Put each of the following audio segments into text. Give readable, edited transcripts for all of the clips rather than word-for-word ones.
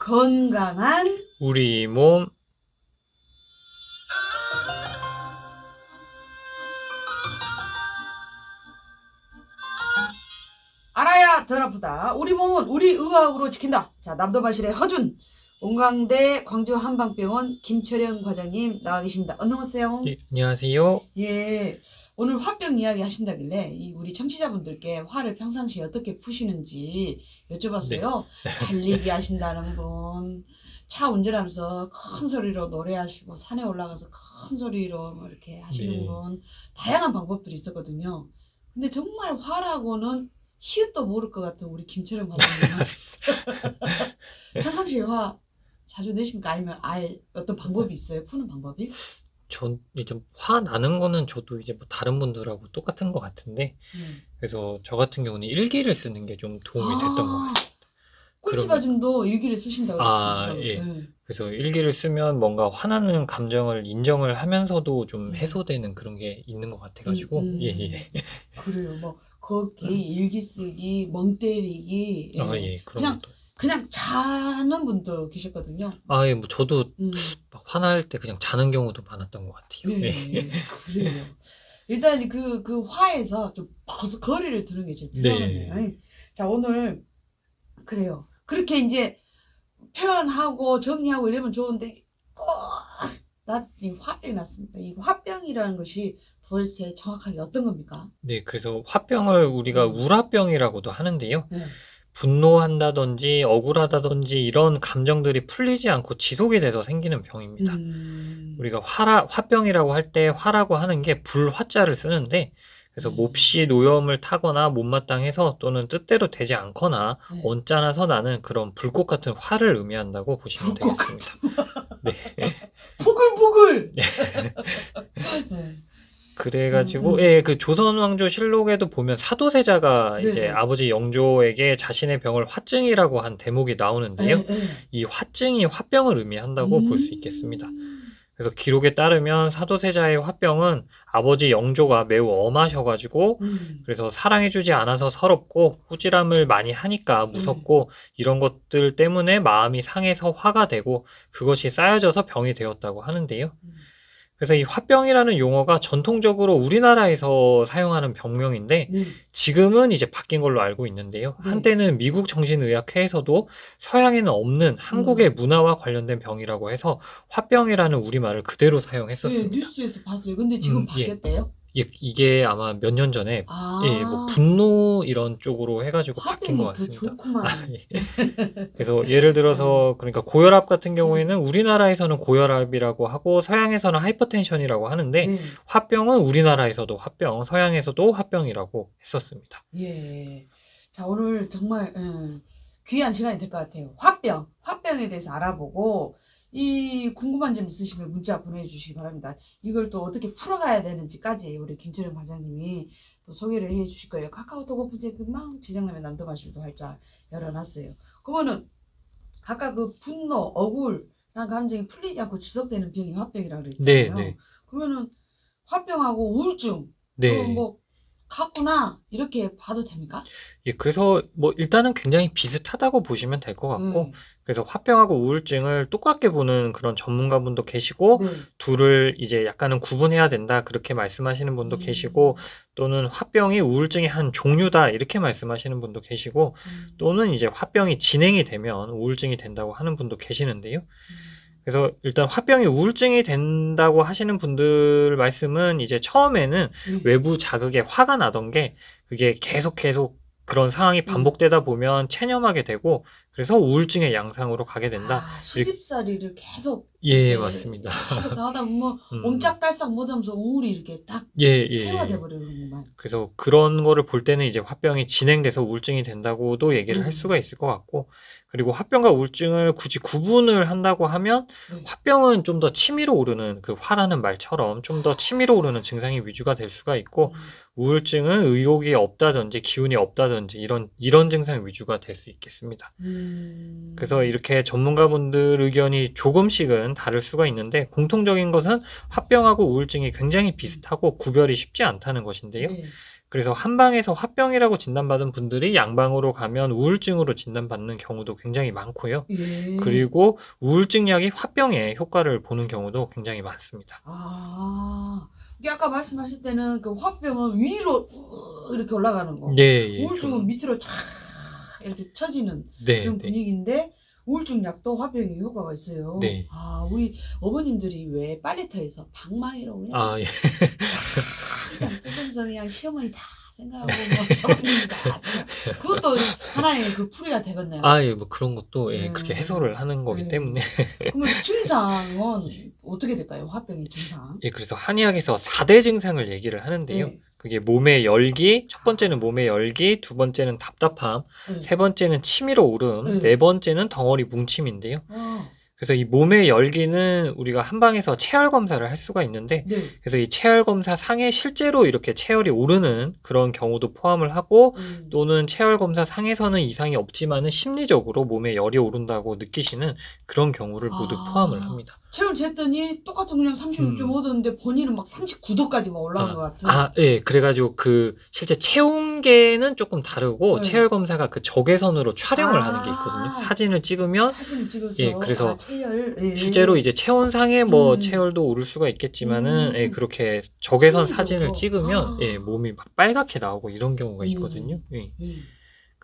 건강한 우리 몸. 알아야 덜 아프다. 우리 몸은 우리 의학으로 지킨다. 자, 남도마실의 허준 온광대 광주 한방병원 김철영 과장님 나와 계십니다. 안녕하세요. 예, 안녕하세요. 예, 오늘 화병 이야기 하신다길래 우리 청취자분들께 화를 평상시에 어떻게 푸시는지 여쭤봤어요. 달리기 하신다는 분, 차 운전하면서 큰 소리로 노래하시고 산에 올라가서 큰 소리로 뭐 이렇게 하시는 네. 분, 다양한 방법들이 있었거든요. 근데 정말 화라고는 히읗도 모를 것 같은 우리 김철영 과장님은 평상시에 화 자주 내십니까? 아니면 아예 어떤 방법이 있어요? 푸는 방법이? 전 이제 화 나는 거는 저도 이제 뭐 다른 분들하고 똑같은 것 같은데, 네. 그래서 저 같은 경우는 일기를 쓰는 게 좀 도움이 됐던 것 같습니다. 꿀찌바즘도 일기를 쓰신다고 그러더라고요. 예. 네. 그래서 일기를 쓰면 뭔가 화나는 감정을 인정을 하면서도 좀 해소되는 그런 게 있는 것 같아가지고, 예. 그래요. 뭐 걷기, 일기 쓰기, 멍 때리기, 예, 그런 그냥 것도. 그냥 자는 분도 계셨거든요. 예, 뭐 저도 막 화날 때 그냥 자는 경우도 많았던 것 같아요. 네, 그래요. 일단 그 화에서 좀 거리를 두는 게 제일 필요하겠네요. 네. 자, 오늘 그래요. 그렇게 이제 표현하고 정리하고 이러면 좋은데 나 지금 화병이 났습니다. 이 화병이라는 것이 도대체 정확하게 어떤 겁니까? 네, 그래서 화병을 우리가 우라병이라고도 하는데요. 네. 분노한다든지 억울하다든지 이런 감정들이 풀리지 않고 지속이 돼서 생기는 병입니다. 우리가 화병이라고 할 때 화라고 하는 게 불화자를 쓰는데, 그래서 몹시 노염을 타거나 못마땅해서 또는 뜻대로 되지 않거나 언짢아서 나는 그런 불꽃 같은 화를 의미한다고 보시면 불꽃 되겠습니다. 네. 부글부글. 네. 그래가지고 그 조선 왕조 실록에도 보면 사도세자가 이제 아버지 영조에게 자신의 병을 화증이라고 한 대목이 나오는데요. 이 화증이 화병을 의미한다고 볼 수 있겠습니다. 그래서 기록에 따르면 사도세자의 화병은 아버지 영조가 매우 엄하셔가지고 그래서 사랑해주지 않아서 서럽고 꾸지람을 많이 하니까 무섭고 이런 것들 때문에 마음이 상해서 화가 되고 그것이 쌓여져서 병이 되었다고 하는데요. 그래서 이 화병이라는 용어가 전통적으로 우리나라에서 사용하는 병명인데 지금은 이제 바뀐 걸로 알고 있는데요. 한때는 미국 정신의학회에서도 서양에는 없는 한국의 문화와 관련된 병이라고 해서 화병이라는 우리말을 그대로 사용했었습니다. 뉴스에서 봤어요. 근데 지금 바뀌었대요? 이게 아마 몇 년 전에 뭐 분노 이런 쪽으로 해가지고 바뀐 것 같습니다. 좋구만. 그래서 예를 들어서 그러니까 고혈압 같은 경우에는 우리나라에서는 고혈압이라고 하고 서양에서는 하이퍼텐션이라고 하는데 화병은 우리나라에서도 화병, 서양에서도 화병이라고 했었습니다. 예. 자, 오늘 정말 귀한 시간이 될 것 같아요. 화병에 대해서 알아보고 이 궁금한 점 있으시면 문자 보내주시기 바랍니다. 이걸 또 어떻게 풀어가야 되는지까지 우리 김철영 과장님이 또 소개를 해 주실 거예요. 카카오톡 오픈채팅 막 지정남의 남도마실도 활짝 열어놨어요. 그러면은 아까 그 분노, 억울한 감정이 풀리지 않고 지속되는 병이 화병이라고 그랬잖아요. 그러면은 화병하고 우울증 뭐 같구나 이렇게 봐도 됩니까? 예, 그래서 뭐 일단은 굉장히 비슷하다고 보시면 될 것 같고 그래서 화병하고 우울증을 똑같게 보는 그런 전문가분도 계시고 둘을 이제 약간은 구분해야 된다 그렇게 말씀하시는 분도 계시고 또는 화병이 우울증의 한 종류다 이렇게 말씀하시는 분도 계시고 또는 이제 화병이 진행이 되면 우울증이 된다고 하는 분도 계시는데요. 그래서 일단 화병이 우울증이 된다고 하시는 분들 말씀은 이제 처음에는 외부 자극에 화가 나던 게 그게 계속 그런 상황이 반복되다 보면 체념하게 되고 그래서 우울증의 양상으로 가게 된다. 시집살이를 계속 맞습니다. 계속 나가다 보면 옴짝달싹 못하면서 우울이 이렇게 딱 체화돼 버리는구만. 그래서 그런 거를 볼 때는 이제 화병이 진행돼서 우울증이 된다고도 얘기를 할 수가 있을 것 같고 그리고 화병과 우울증을 굳이 구분을 한다고 하면 화병은 좀 더 치밀어 오르는 그 화라는 말처럼 좀 더 치밀어 오르는 증상이 위주가 될 수가 있고 우울증은 의욕이 없다든지 기운이 없다든지 이런 증상 위주가 될 수 있겠습니다. 그래서 이렇게 전문가분들 의견이 조금씩은 다를 수가 있는데 공통적인 것은 화병하고 우울증이 굉장히 비슷하고 구별이 쉽지 않다는 것인데요. 그래서 한방에서 화병이라고 진단받은 분들이 양방으로 가면 우울증으로 진단받는 경우도 굉장히 많고요. 예. 그리고 우울증 약이 화병에 효과를 보는 경우도 굉장히 많습니다. 아, 이게 아까 말씀하실 때는 그 화병은 위로 이렇게 올라가는 거. 예, 예, 우울증은 밑으로 쫙 이렇게 처지는 네, 그런 네, 분위기인데 우울증 약도 화병에 효과가 있어요. 네. 아, 우리 어머님들이 왜 빨래터에서 방망이로 그냥 아, 예. 그냥 뜯으면서 그냥 시어머니 다 생각하고 뭐 서방님 다 생각. 그것도 하나의 그 풀이가 되겠네요. 아, 예, 뭐 그런 것도 예, 그렇게 해소를 하는 거기 네. 때문에. 그러면 증상은 어떻게 될까요? 화병의 증상? 예, 그래서 한의학에서 4대 증상을 얘기를 하는데요. 네. 그게 몸의 열기, 첫 번째는 몸의 열기, 두 번째는 답답함, 네. 세 번째는 치밀어 오름, 네. 네 번째는 덩어리 뭉침인데요. 아, 그래서 이 몸의 열기는 우리가 한방에서 체열 검사를 할 수가 있는데, 네. 그래서 이 체열 검사 상에 실제로 이렇게 체열이 오르는 그런 경우도 포함을 하고, 또는 체열 검사 상에서는 이상이 없지만은 심리적으로 몸에 열이 오른다고 느끼시는 그런 경우를 모두 포함을 합니다. 체온 쟀더니 똑같은 그냥 36.5도인데 본인은 막 39도까지 막 올라온 것 같은. 예, 그래가지고 그 실제 체온계는 조금 다르고 네. 체열 검사가 그 적외선으로 촬영을 하는 게 있거든요. 사진을 찍으면 사진을 찍어서 예, 그래서 체열. 예. 실제로 이제 체온상에 뭐 체열도 오를 수가 있겠지만은 예, 그렇게 적외선 사진을 찍으면 예, 몸이 막 빨갛게 나오고 이런 경우가 있거든요. 예.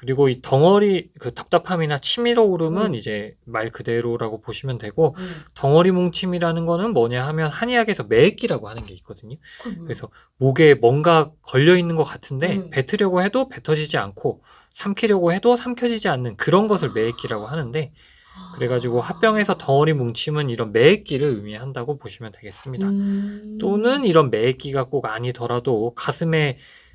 그리고 이 덩어리 그 답답함이나 치밀어 오름은 이제 말 그대로라고 보시면 되고 덩어리 뭉침이라는 거는 뭐냐 하면 한의학에서 매액기라고 하는 게 있거든요. 그래서 목에 뭔가 걸려 있는 것 같은데 뱉으려고 해도 뱉어지지 않고 삼키려고 해도 삼켜지지 않는 그런 것을 매액기라고 하는데, 그래가지고 화병에서 덩어리 뭉침은 이런 매액기를 의미한다고 보시면 되겠습니다. 또는 이런 매액기가 꼭 아니더라도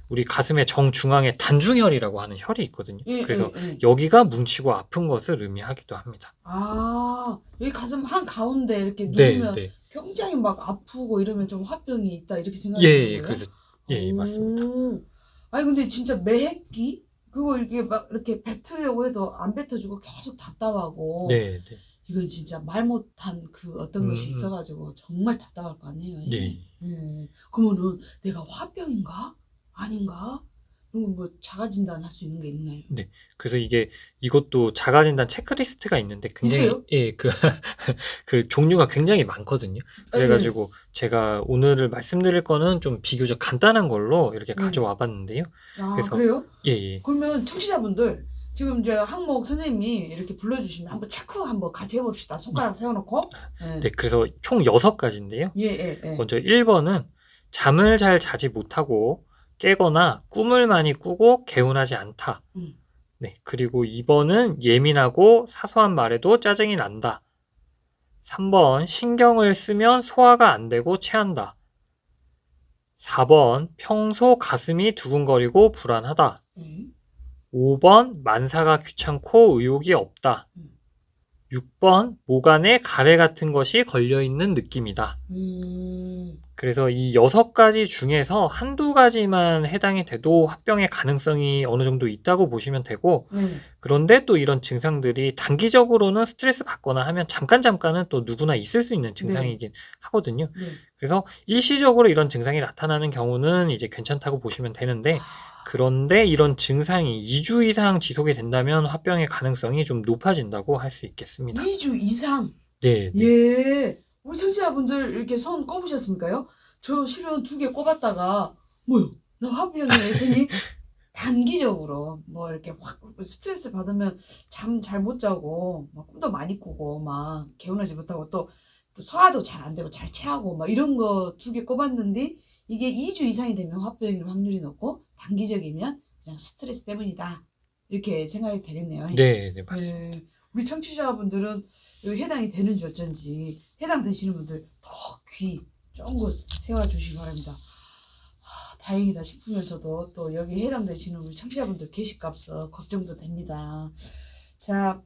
우리 가슴의 정중앙에 단중혈이라고 하는 혈이 있거든요. 그래서 여기가 뭉치고 아픈 것을 의미하기도 합니다. 아, 여기 가슴 한 가운데 이렇게 누르면 네. 굉장히 막 아프고 이러면 좀 화병이 있다 이렇게 생각이 예, 드는 거예요? 그래서 예, 맞습니다. 아니 근데 진짜 매핵기 그거 이렇게 막 이렇게 뱉으려고 해도 안 뱉어주고 계속 답답하고. 네. 이건 진짜 말 못한 그 어떤 것이 있어가지고 정말 답답할 거 아니에요. 네. 그러면은 내가 화병인가? 아닌가? 그럼 뭐 자가진단 할 수 있는 게 있나요? 네. 그래서 이것도 자가진단 체크리스트가 있는데 굉장히 있어요? 예, 그 종류가 굉장히 많거든요. 그래가지고 제가 오늘 말씀드릴 거는 좀 비교적 간단한 걸로 이렇게 가져와 봤는데요. 아, 그래서 그래요? 예. 그러면 청취자분들 지금 이제 항목 선생님이 이렇게 불러주시면 한번 체크 한번 같이 해봅시다. 손가락 세워놓고. 네, 그래서 총 6가지인데요. 예. 먼저 1번은 잠을 잘 자지 못하고 깨거나 꿈을 많이 꾸고 개운하지 않다. 네, 그리고 2번은 예민하고 사소한 말에도 짜증이 난다. 3번 신경을 쓰면 소화가 안 되고 체한다. 4번 평소 가슴이 두근거리고 불안하다. 5번 만사가 귀찮고 의욕이 없다. 6번 목 안에 가래 같은 것이 걸려있는 느낌이다. 그래서 이 6가지 중에서 한두 가지만 해당이 돼도 화병의 가능성이 어느 정도 있다고 보시면 되고, 그런데 또 이런 증상들이 단기적으로는 스트레스 받거나 하면 잠깐은 또 누구나 있을 수 있는 증상이긴 하거든요. 그래서 일시적으로 이런 증상이 나타나는 경우는 이제 괜찮다고 보시면 되는데, 그런데 이런 증상이 2주 이상 지속이 된다면 화병의 가능성이 좀 높아진다고 할 수 있겠습니다. 2주 이상? 네. 예. 우리 청취자분들 이렇게 손 꼽으셨습니까요? 저 실은 2개 꼽았다가 뭐요? 나 화병이 했더니 단기적으로 뭐 이렇게 확 스트레스 받으면 잠 잘 못 자고 막 꿈도 많이 꾸고 막 개운하지 못하고 또 소화도 잘 안 되고 잘 체하고 막 이런 거 2개 꼽았는데 이게 2주 이상이 되면 화병일 확률이 높고 단기적이면 그냥 스트레스 때문이다. 이렇게 생각이 되겠네요. 네, 맞습니다. 우리 청취자분들은 해당이 되는지 어쩐지 해당되시는 분들 더 귀 쫑긋 세워주시기 바랍니다. 다행이다 싶으면서도 또 여기 해당되시는 우리 청취자분들 계시값서 걱정도 됩니다. 자,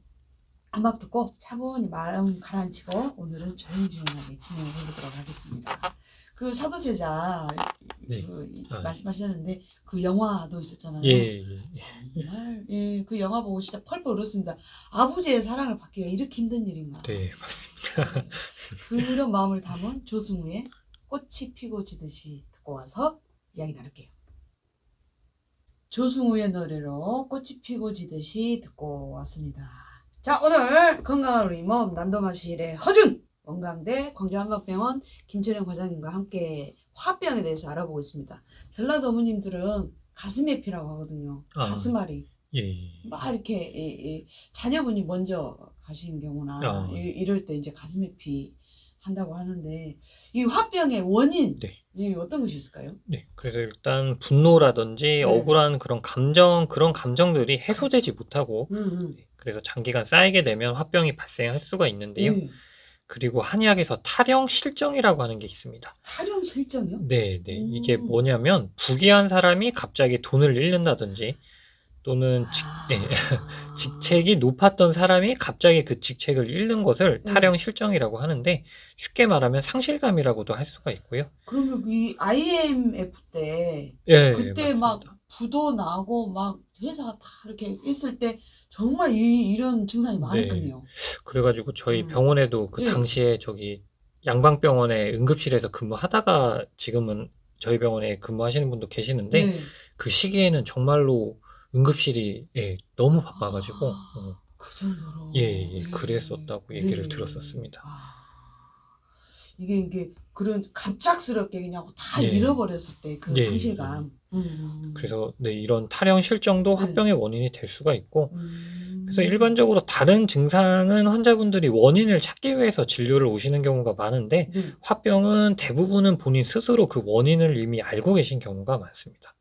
음악 듣고 차분히 마음 가라앉히고 오늘은 조용조용하게 진행을 해보도록 하겠습니다. 그 사도세자 말씀하셨는데 그 영화도 있었잖아요. 정말 그 영화 보고 진짜 펄펄 울었습니다. 아버지의 사랑을 받기가 이렇게 힘든 일인가. 네, 맞습니다. 그런 마음을 담은 조승우의 꽃이 피고 지듯이 듣고 와서 이야기 나눌게요. 조승우의 노래로 꽃이 피고 지듯이 듣고 왔습니다. 자, 오늘 건강한 우리 몸 남도마실의 허준 건강대 광주한방병원 김철영 과장님과 함께 화병에 대해서 알아보고 있습니다. 전라도 어머님들은 가슴에 피라고 하거든요. 가슴앓이. 예. 막 이렇게 자녀분이 먼저 가신 경우나 이럴 때 이제 가슴에 피 한다고 하는데 이 화병의 원인 이 어떤 것이 있을까요? 네, 그래서 일단 분노라든지 억울한 그런 감정들이 해소되지 못하고 그래서 장기간 쌓이게 되면 화병이 발생할 수가 있는데요. 그리고 한의학에서 탈영실정이라고 하는 게 있습니다. 탈영실정이요? 네. 이게 뭐냐면 부귀한 사람이 갑자기 돈을 잃는다든지 또는 직책이 높았던 사람이 갑자기 그 직책을 잃는 것을 탈영실정이라고 하는데 쉽게 말하면 상실감이라고도 할 수가 있고요. 그러면 이 IMF 때 그때 맞습니다. 막 부도 나고 막 회사가 다 이렇게 있을 때 정말 이런 증상이 많았거든요. 그래가지고 저희 병원에도 그 당시에 저기 양방병원의 응급실에서 근무하다가 지금은 저희 병원에 근무하시는 분도 계시는데 그 시기에는 정말로 응급실이 너무 바빠가지고 그 정도로 그랬었다고 얘기를 들었었습니다. 이게 그런 갑작스럽게 그냥 다 잃어버렸을 때 그 상실감. 그래서 이런 탈영 실정도 화병의 원인이 될 수가 있고 그래서 일반적으로 다른 증상은 환자분들이 원인을 찾기 위해서 진료를 오시는 경우가 많은데 화병은 대부분은 본인 스스로 그 원인을 이미 알고 계신 경우가 많습니다.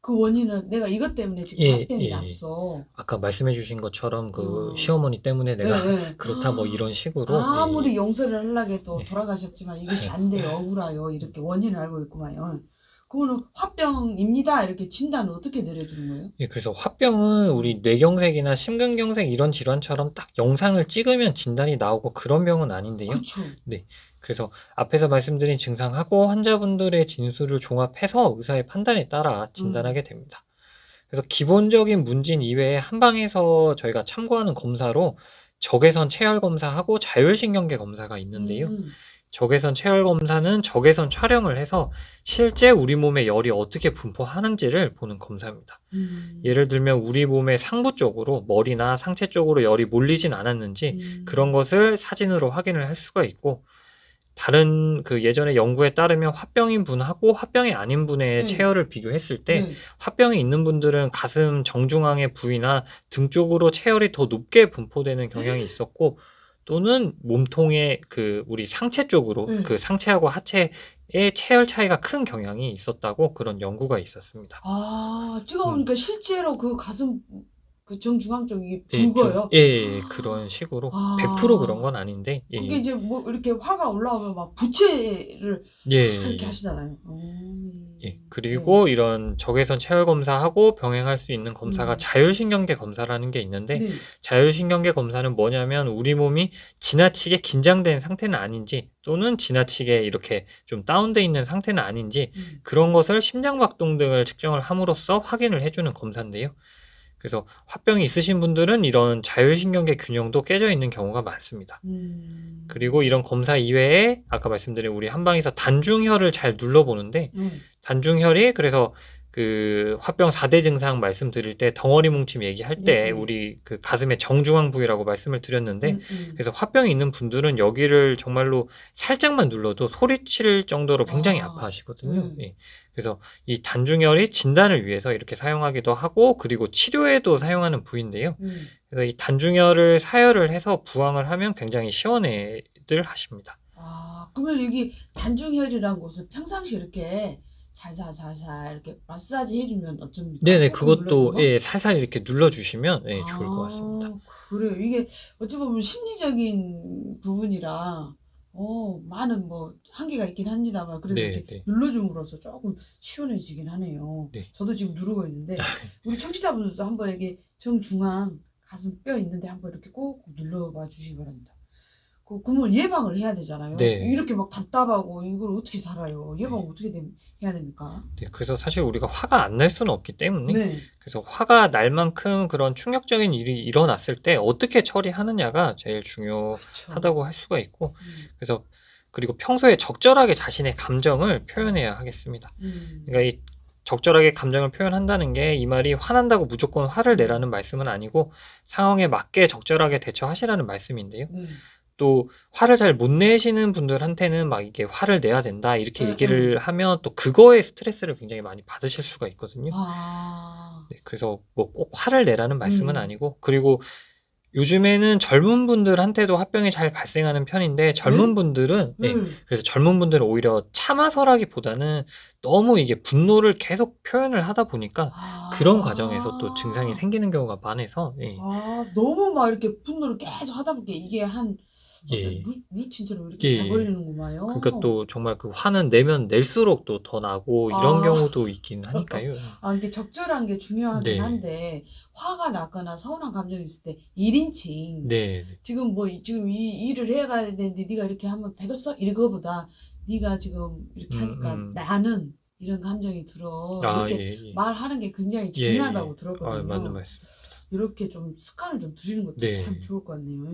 그 원인은 내가 이것 때문에 지금 화병이 났어. 아까 말씀해 주신 것처럼 그 시어머니 때문에 내가 그렇다 뭐 이런 식으로 아무리 용서를 하려고 해도 돌아가셨지만 이것이 안 돼요. 억울해요. 이렇게 원인을 알고 있구만요. 그거는 화병입니다. 이렇게 진단을 어떻게 내려주는 거예요? 그래서 화병은 우리 뇌경색이나 심근경색 이런 질환처럼 딱 영상을 찍으면 진단이 나오고 그런 병은 아닌데요. 그렇죠. 그래서 앞에서 말씀드린 증상하고 환자분들의 진술을 종합해서 의사의 판단에 따라 진단하게 됩니다. 그래서 기본적인 문진 이외에 한방에서 저희가 참고하는 검사로 적외선 체열 검사하고 자율신경계 검사가 있는데요. 적외선 체열 검사는 적외선 촬영을 해서 실제 우리 몸에 열이 어떻게 분포하는지를 보는 검사입니다. 예를 들면 우리 몸의 상부 쪽으로 머리나 상체 쪽으로 열이 몰리진 않았는지 그런 것을 사진으로 확인을 할 수가 있고 다른 그 예전에 연구에 따르면 화병인 분하고 화병이 아닌 분의 체열을 비교했을 때 화병이 있는 분들은 가슴 정중앙의 부위나 등 쪽으로 체열이 더 높게 분포되는 경향이 있었고 또는 몸통의 그 우리 상체 쪽으로 그 상체하고 하체의 체열 차이가 큰 경향이 있었다고 그런 연구가 있었습니다. 찍어보니까 실제로 그 가슴 그 정중앙 쪽이 붉어요? 그런 식으로 100% 그런 건 아닌데 그게 이제 뭐 이렇게 화가 올라오면 막 부채를 이렇게 하시잖아요. 그리고 이런 적외선 체열 검사하고 병행할 수 있는 검사가 자율신경계 검사라는 게 있는데 자율신경계 검사는 뭐냐면 우리 몸이 지나치게 긴장된 상태는 아닌지 또는 지나치게 이렇게 좀 다운돼 있는 상태는 아닌지 그런 것을 심장박동 등을 측정을 함으로써 확인을 해주는 검사인데요. 그래서 화병이 있으신 분들은 이런 자율신경계 균형도 깨져 있는 경우가 많습니다. 그리고 이런 검사 이외에 아까 말씀드린 우리 한방에서 단중혈을 잘 눌러보는데 단중혈이 그래서 그 화병 4대 증상 말씀드릴 때 덩어리 뭉침 얘기할 때 우리 그 가슴의 정중앙 부위라고 말씀을 드렸는데 그래서 화병이 있는 분들은 여기를 정말로 살짝만 눌러도 소리칠 정도로 굉장히 아파하시거든요. 그래서 이 단중혈이 진단을 위해서 이렇게 사용하기도 하고 그리고 치료에도 사용하는 부위인데요. 그래서 이 단중혈을 사혈을 해서 부항을 하면 굉장히 시원해들 하십니다. 그러면 여기 단중혈이라는 곳을 평상시 이렇게 살살 이렇게 마사지 해주면 어쩝니까? 네네, 그것도 살살 이렇게 눌러주시면 좋을 것 같습니다. 그래요. 이게 어찌 보면 심리적인 부분이라 많은 뭐 한계가 있긴 합니다만 그래도 이렇게 눌러줌으로써 조금 시원해지긴 하네요. 저도 지금 누르고 있는데 우리 청취자분들도 한번 이게 정중앙 가슴 뼈 있는데 한번 이렇게 꾹 눌러봐 주시기 바랍니다. 그러면 예방을 해야 되잖아요. 이렇게 막 답답하고 이걸 어떻게 살아요? 예방을 어떻게 해야 됩니까? 그래서 사실 우리가 화가 안 날 수는 없기 때문에 그래서 화가 날 만큼 그런 충격적인 일이 일어났을 때 어떻게 처리하느냐가 제일 중요하다고 할 수가 있고 그래서 그리고 평소에 적절하게 자신의 감정을 표현해야 하겠습니다. 그러니까 이 적절하게 감정을 표현한다는 게 이 말이 화난다고 무조건 화를 내라는 말씀은 아니고 상황에 맞게 적절하게 대처하시라는 말씀인데요. 네. 또 화를 잘 못 내시는 분들한테는 막 이게 화를 내야 된다 이렇게 네, 얘기를 하면 또 그거에 스트레스를 굉장히 많이 받으실 수가 있거든요. 아, 네, 그래서 뭐 꼭 화를 내라는 말씀은 음, 아니고 그리고 요즘에는 젊은 분들한테도 화병이 잘 발생하는 편인데 네? 젊은 분들은 네. 그래서 젊은 분들은 오히려 참아서라기보다는 너무 이게 분노를 계속 표현을 하다 보니까 그런 과정에서 또 증상이 아, 생기는 경우가 많아서 아, 너무 막 이렇게 분노를 계속 하다 보니까 이게 한 어떤 예, 루틴처럼 이렇게 예. 그러니까 돼버리는구만요. 또 정말 그 화는 내면 낼수록 또 더 나고 이런 아, 경우도 있긴 하니까요. 예. 아, 이게 적절한 게 중요하긴 네, 한데, 화가 났거나 서운한 감정이 있을 때 1인칭, 네, 네. 지금 뭐, 지금 이 일을 해가야 되는데 네가 이렇게 하면 되겠어? 이거보다 네가 지금 이렇게 음, 하니까 나는 이런 감정이 들어. 아, 예, 이렇게 예, 말하는 게 굉장히 예, 예. 중요하다고 아, 맞는 들었거든요. 말씀. 이렇게 좀 습관을 좀 들이는 것도 참 네. 좋을 것 같네요.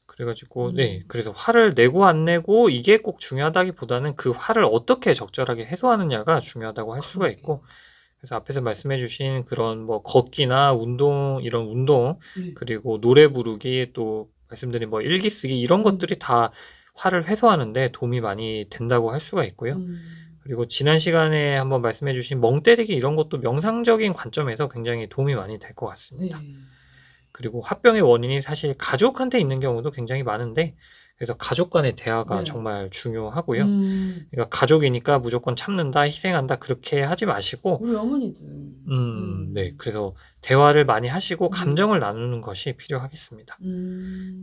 그래가지고, 네. 음, 그래서 화를 내고 안 내고 이게 꼭 중요하다기보다는 그 화를 어떻게 적절하게 해소하느냐가 중요하다고 할 수가 그러게요. 있고, 그래서 앞에서 말씀해주신 그런 뭐 걷기나 운동, 이런 운동, 네. 그리고 노래 부르기, 또 말씀드린 뭐 일기 쓰기, 이런 음, 것들이 다 화를 해소하는데 도움이 많이 된다고 할 수가 있고요. 음, 그리고 지난 시간에 한번 말씀해주신 멍 때리기 이런 것도 명상적인 관점에서 굉장히 도움이 많이 될 것 같습니다. 네. 그리고 화병의 원인이 사실 가족한테 있는 경우도 굉장히 많은데, 그래서 가족 간의 대화가 네. 정말 중요하고요. 음, 그러니까 가족이니까 무조건 참는다, 희생한다, 그렇게 하지 마시고, 우리 어머니들. 네. 그래서 대화를 많이 하시고 네. 감정을 나누는 것이 필요하겠습니다.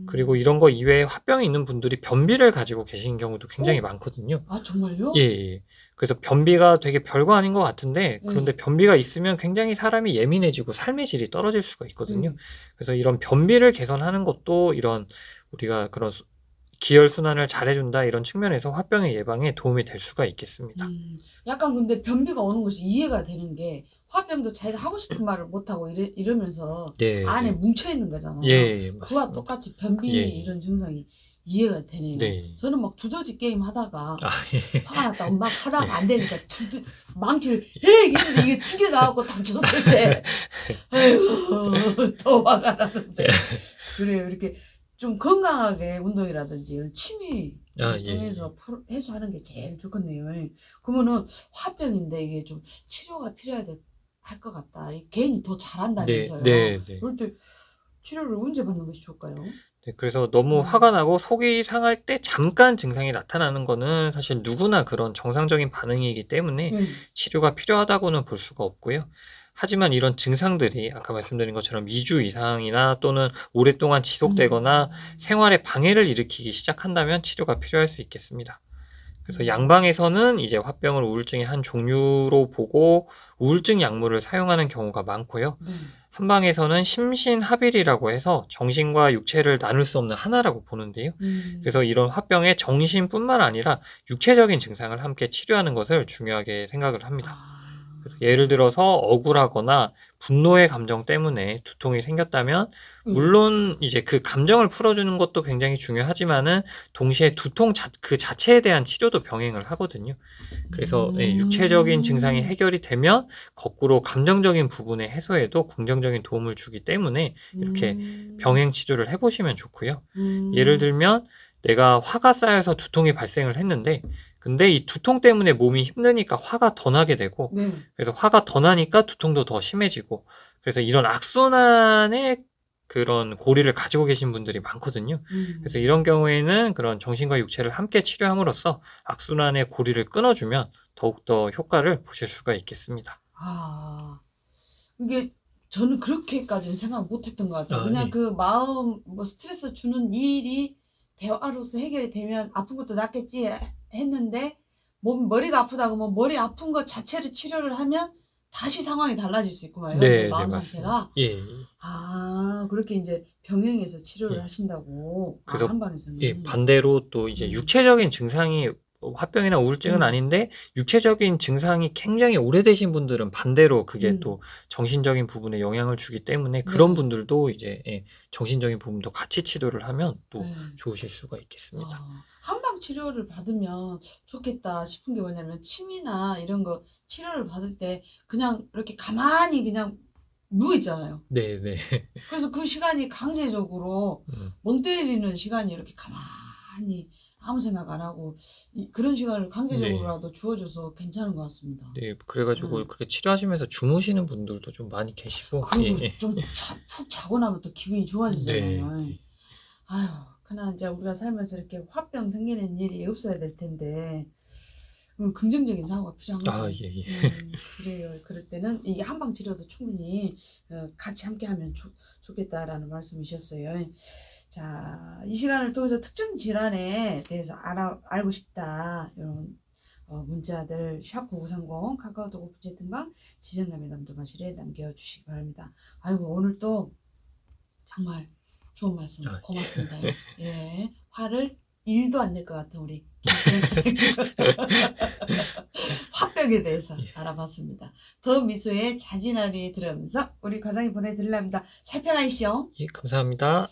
그리고 음, 이런 거 이외에 화병이 있는 분들이 변비를 가지고 계신 경우도 굉장히 어? 많거든요. 아, 예, 정말요? 예. 그래서 변비가 되게 별거 아닌 것 같은데, 그런데 네. 변비가 있으면 굉장히 사람이 예민해지고 삶의 질이 떨어질 수가 있거든요. 네. 그래서 이런 변비를 개선하는 것도 이런 우리가 그런 기혈순환을 잘해준다 이런 측면에서 화병의 예방에 도움이 될 수가 있겠습니다. 약간 근데 변비가 오는 것이 이해가 되는 게 화병도 자기가 하고 싶은 말을 못하고 이러면서 네, 안에 네. 뭉쳐 있는 예, 거잖아요. 예, 그와 맞습니다. 똑같이 변비 예, 예. 이런 증상이 이해가 되네요. 네. 저는 막 두더지 게임 하다가 아, 예. 화가 났다고 막 예. 하다가 안 되니까 망치를 헤이 했는데 이게 튕겨나가고 다쳤을 때 아이고 더 화가 예. 나는데 그래요. 이렇게 좀 건강하게 운동이라든지 이런 아, 취미를 예, 예. 통해서 해소하는 게 제일 좋겠네요. 그러면은 화병인데 이게 좀 치료가 필요할 것 같다. 개인이 더 네, 잘한다면서요. 네, 네. 그럴 때 치료를 언제 받는 것이 좋을까요? 네, 그래서 너무 화가 음, 나고 속이 상할 때 잠깐 증상이 나타나는 거는 사실 누구나 그런 정상적인 반응이기 때문에 네. 치료가 필요하다고는 볼 수가 없고요. 하지만 이런 증상들이 아까 말씀드린 것처럼 2주 이상이나 또는 오랫동안 지속되거나 음, 생활에 방해를 일으키기 시작한다면 치료가 필요할 수 있겠습니다. 그래서 음, 양방에서는 이제 화병을 우울증의 한 종류로 보고 우울증 약물을 사용하는 경우가 많고요. 네. 한방에서는 심신합일이라고 해서 정신과 육체를 나눌 수 없는 하나라고 보는데요. 그래서 음, 이런 화병에 정신뿐만 아니라 육체적인 증상을 함께 치료하는 것을 중요하게 생각을 합니다. 그래서 아, 예를 들어서 억울하거나 분노의 감정 때문에 두통이 생겼다면 네. 물론 이제 그 감정을 풀어주는 것도 굉장히 중요하지만은 동시에 두통 그 자체에 대한 치료도 병행을 하거든요. 그래서 육체적인 증상이 음, 해결이 되면 거꾸로 감정적인 부분의 해소에도 긍정적인 도움을 주기 때문에 이렇게 음, 병행 치료를 해보시면 좋고요. 예를 음, 들면 내가 화가 쌓여서 두통이 발생을 했는데 근데 이 두통 때문에 몸이 힘드니까 화가 더 나게 되고 네. 그래서 화가 더 나니까 두통도 더 심해지고 그래서 이런 악순환의 그런 고리를 가지고 계신 분들이 많거든요. 그래서 음. 이런 경우에는 그런 정신과 육체를 함께 치료함으로써 악순환의 고리를 끊어주면 더욱더 효과를 보실 수가 있겠습니다. 아, 이게 저는 그렇게까지는 생각 못 했던 것 같아요. 아, 그냥 예. 그 마음, 뭐 스트레스 주는 일이 대화로서 해결이 되면 아픈 것도 낫겠지 했는데, 머리가 아프다고 뭐 머리 아픈 것 자체를 치료를 하면 다시 상황이 달라질 수 있구만요. 내 네, 네, 마음 맞습니다. 상태가. 예, 예. 아, 그렇게 이제 병행해서 치료를 예. 하신다고. 아, 그래서 예, 한방에서는. 반대로 또 이제 음, 육체적인 증상이 화병이나 우울증은 음. 아닌데 육체적인 증상이 굉장히 오래되신 분들은 반대로 그게 또 음. 정신적인 부분에 영향을 주기 때문에 그런 네. 분들도 이제 정신적인 부분도 같이 치료를 하면 또 네. 좋으실 수가 있겠습니다. 한방 치료를 받으면 좋겠다 싶은 게 뭐냐면 침이나 이런 거 치료를 받을 때 그냥 이렇게 가만히 그냥 누워 있잖아요. 네, 네. 그래서 그 시간이 강제적으로 멍 때리는 시간이 이렇게 가만히 아무 생각 안 하고 그런 시간을 네. 강제적으로라도 주어줘서 괜찮은 것 같습니다. 네, 그래가지고 그렇게 치료하시면서 주무시는 분들도 좀 많이 계시고, 그리고 예. 좀 푹 자고 나면 또 기분이 좋아지잖아요. 네. 아유, 그나 이제 우리가 살면서 이렇게 화병 생기는 일이 없어야 될 텐데, 긍정적인 사고가 필요한 아, 거죠. 예, 예. 그래요. 그럴 때는 이 한방 치료도 충분히 같이 함께 하면 좋겠다라는 말씀이셨어요. 자, 이 시간을 통해서 특정 질환에 대해서 알고 싶다. 이런 문자들 샵9930 카카오톡 오픈 채팅방 지정남의 담도마실에 남겨주시기 바랍니다. 아이고 오늘 또 정말 좋은 말씀 아, 고맙습니다. 예, 화를 1도 안 낼 것 같은 우리 김철현 과장님 화병에 대해서 예. 알아봤습니다. 더 미소의 자진아리 들으면서 우리 과장님 보내드리랍니다. 살펴가시오. 예, 감사합니다.